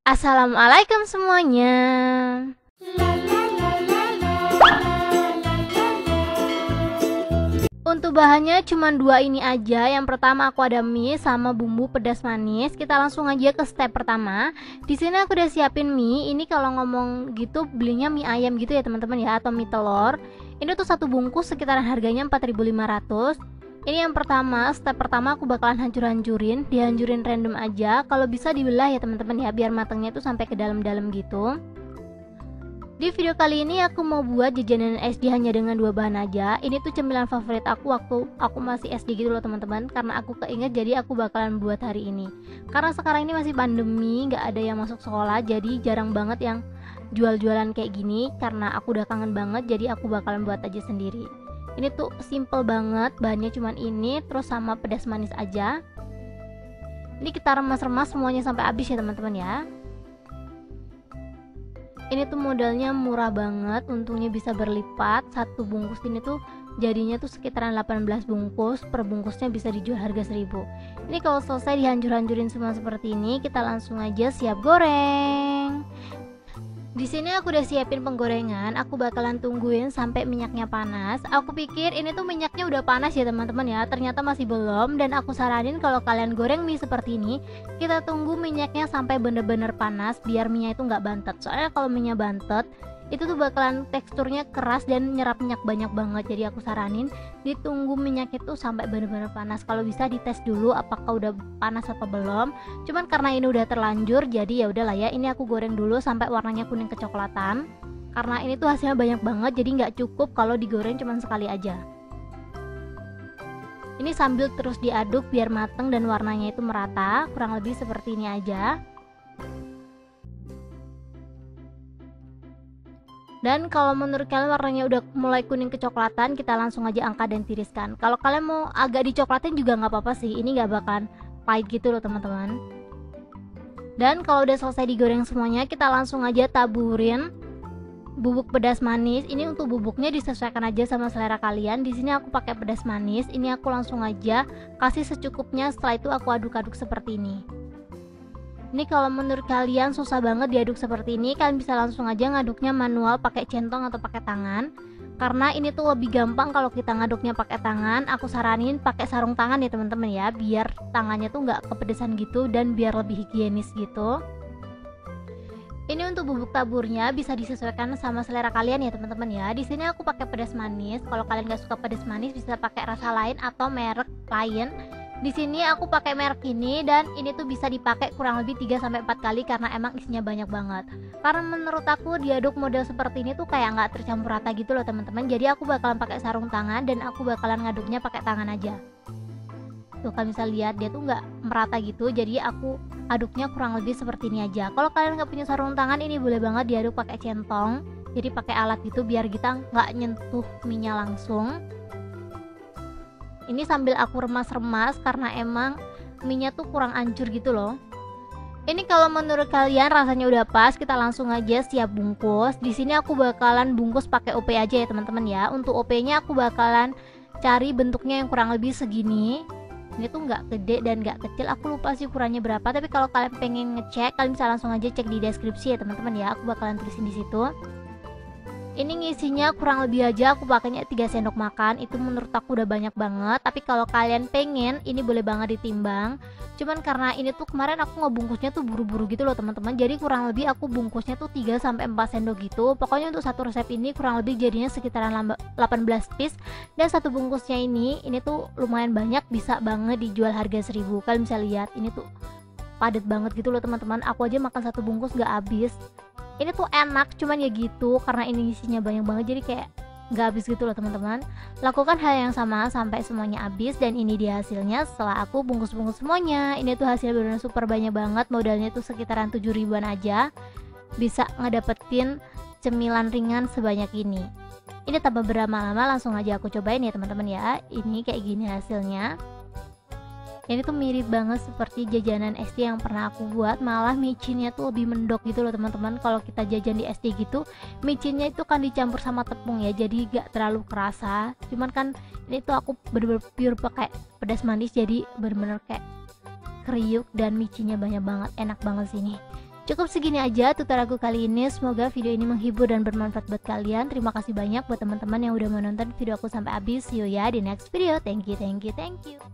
Assalamualaikum semuanya. Untuk bahannya cuma dua ini aja. Yang pertama aku ada mie sama bumbu pedas manis. Kita langsung aja ke step pertama. Di sini aku udah siapin mie. Ini kalau ngomong gitu belinya mie ayam gitu ya teman-teman ya, atau mie telur. Ini tuh satu bungkus sekitaran harganya 4.500. Ini yang pertama, step pertama aku bakalan hancur-hancurin, dihancurin random aja. Kalau bisa dibelah ya teman-teman ya, biar matangnya tuh sampai ke dalam-dalam gitu. Di video kali ini aku mau buat jajanan SD hanya dengan dua bahan aja. Ini tuh cemilan favorit aku waktu aku masih SD gitu loh teman-teman. Karena aku keinget jadi aku bakalan buat hari ini. Karena sekarang ini masih pandemi, nggak ada yang masuk sekolah, jadi jarang banget yang jual-jualan kayak gini. Karena aku udah kangen banget, jadi aku bakalan buat aja sendiri. Ini tuh simple banget, bahannya cuman ini, terus sama pedas manis aja. Ini kita remas-remas semuanya sampai habis ya teman-teman ya. Ini tuh modalnya murah banget, untungnya bisa berlipat. Satu bungkus ini tuh jadinya tuh sekitaran 18 bungkus, per bungkusnya bisa dijual harga 1000. Ini kalau selesai dihancur-hancurin semua seperti ini, kita langsung aja siap goreng. Di sini aku udah siapin penggorengan. Aku bakalan tungguin sampai minyaknya panas. Aku pikir ini tuh minyaknya udah panas ya teman-teman ya. Ternyata masih belum. Dan aku saranin kalau kalian goreng mie seperti ini, kita tunggu minyaknya sampai bener-bener panas biar minyak itu nggak bantet. Soalnya kalau minyak bantet, itu tuh bakalan teksturnya keras dan nyerap minyak banyak banget. Jadi aku saranin ditunggu minyak itu sampai bener-bener panas. Kalau bisa dites dulu apakah udah panas atau belum. Cuman karena ini udah terlanjur, jadi ya udahlah ya. Ini aku goreng dulu sampai warnanya kuning kecoklatan. Karena ini tuh hasilnya banyak banget, jadi nggak cukup kalau digoreng cuman sekali aja. Ini sambil terus diaduk biar mateng dan warnanya itu merata. Kurang lebih seperti ini aja. Dan kalau menurut kalian warnanya udah mulai kuning kecoklatan, kita langsung aja angkat dan tiriskan. Kalau kalian mau agak dicoklatin juga nggak apa-apa sih, ini nggak bakalan pahit gitu loh teman-teman. Dan kalau udah selesai digoreng semuanya, kita langsung aja taburin bubuk pedas manis. Ini untuk bubuknya disesuaikan aja sama selera kalian. Di sini aku pakai pedas manis. Ini aku langsung aja kasih secukupnya. Setelah itu aku aduk-aduk seperti ini. Ini kalau menurut kalian susah banget diaduk seperti ini, kalian bisa langsung aja ngaduknya manual pakai centong atau pakai tangan. Karena ini tuh lebih gampang kalau kita ngaduknya pakai tangan. Aku saranin pakai sarung tangan ya teman-teman ya, biar tangannya tuh nggak kepedesan gitu dan biar lebih higienis gitu. Ini untuk bubuk taburnya bisa disesuaikan sama selera kalian ya teman-teman ya. Di sini aku pakai pedas manis. Kalau kalian nggak suka pedas manis bisa pakai rasa lain atau merek lain. Di sini aku pakai merek ini dan ini tuh bisa dipakai kurang lebih 3-4 kali karena emang isinya banyak banget. Karena menurut aku diaduk model seperti ini tuh kayak nggak tercampur rata gitu loh teman-teman. Jadi aku bakalan pakai sarung tangan dan aku bakalan ngaduknya pakai tangan aja. Tuh kalian bisa lihat dia tuh nggak merata gitu. Jadi aku aduknya kurang lebih seperti ini aja. Kalau kalian nggak punya sarung tangan, ini boleh banget diaduk pakai centong. Jadi pakai alat gitu biar kita nggak nyentuh minyak langsung. Ini sambil aku remas-remas karena emang minyak tuh kurang ancur gitu loh. Ini kalau menurut kalian rasanya udah pas, kita langsung aja siap bungkus. Di sini aku bakalan bungkus pakai OP aja ya teman-teman ya. Untuk OP-nya aku bakalan cari bentuknya yang kurang lebih segini. Ini tuh nggak gede dan nggak kecil. Aku lupa sih ukurannya berapa. Tapi kalau kalian pengen ngecek, kalian bisa langsung aja cek di deskripsi ya teman-teman ya. Aku bakalan tulisin di situ. Ini ngisinya kurang lebih aja aku pakainya 3 sendok makan. Itu menurut aku udah banyak banget. Tapi kalau kalian pengen, ini boleh banget ditimbang. Cuman karena ini tuh kemarin aku ngebungkusnya tuh buru-buru gitu loh teman-teman. Jadi kurang lebih aku bungkusnya tuh 3-4 sendok gitu. Pokoknya untuk satu resep ini kurang lebih jadinya sekitaran 18 piece. Dan satu bungkusnya ini tuh lumayan banyak, bisa banget dijual harga 1000. Kalian bisa lihat ini tuh padat banget gitu loh teman-teman. Aku aja makan satu bungkus gak habis. Ini tuh enak, cuman ya gitu karena ini isinya banyak banget jadi kayak nggak habis gitu loh teman-teman. Lakukan hal yang sama sampai semuanya habis. Dan ini dia hasilnya setelah aku bungkus-bungkus semuanya. Ini tuh hasilnya benar-benar super banyak banget. Modalnya tuh sekitaran 7 ribuan aja bisa ngedapetin cemilan ringan sebanyak ini. Ini tanpa berlama-lama langsung aja aku cobain ya teman-teman ya. Ini kayak gini hasilnya. Ini tuh mirip banget seperti jajanan SD yang pernah aku buat, malah micinnya tuh lebih mendok gitu loh teman-teman. Kalau kita jajan di SD gitu, micinnya itu kan dicampur sama tepung ya, jadi gak terlalu kerasa. Cuman kan ini tuh aku bener-bener pure pakai pedas manis, jadi bener-bener kayak kriuk dan micinnya banyak banget, enak banget sini. Cukup segini aja tutorial aku kali ini. Semoga video ini menghibur dan bermanfaat buat kalian. Terima kasih banyak buat teman-teman yang udah menonton video aku sampai habis. See you ya di next video. Thank you.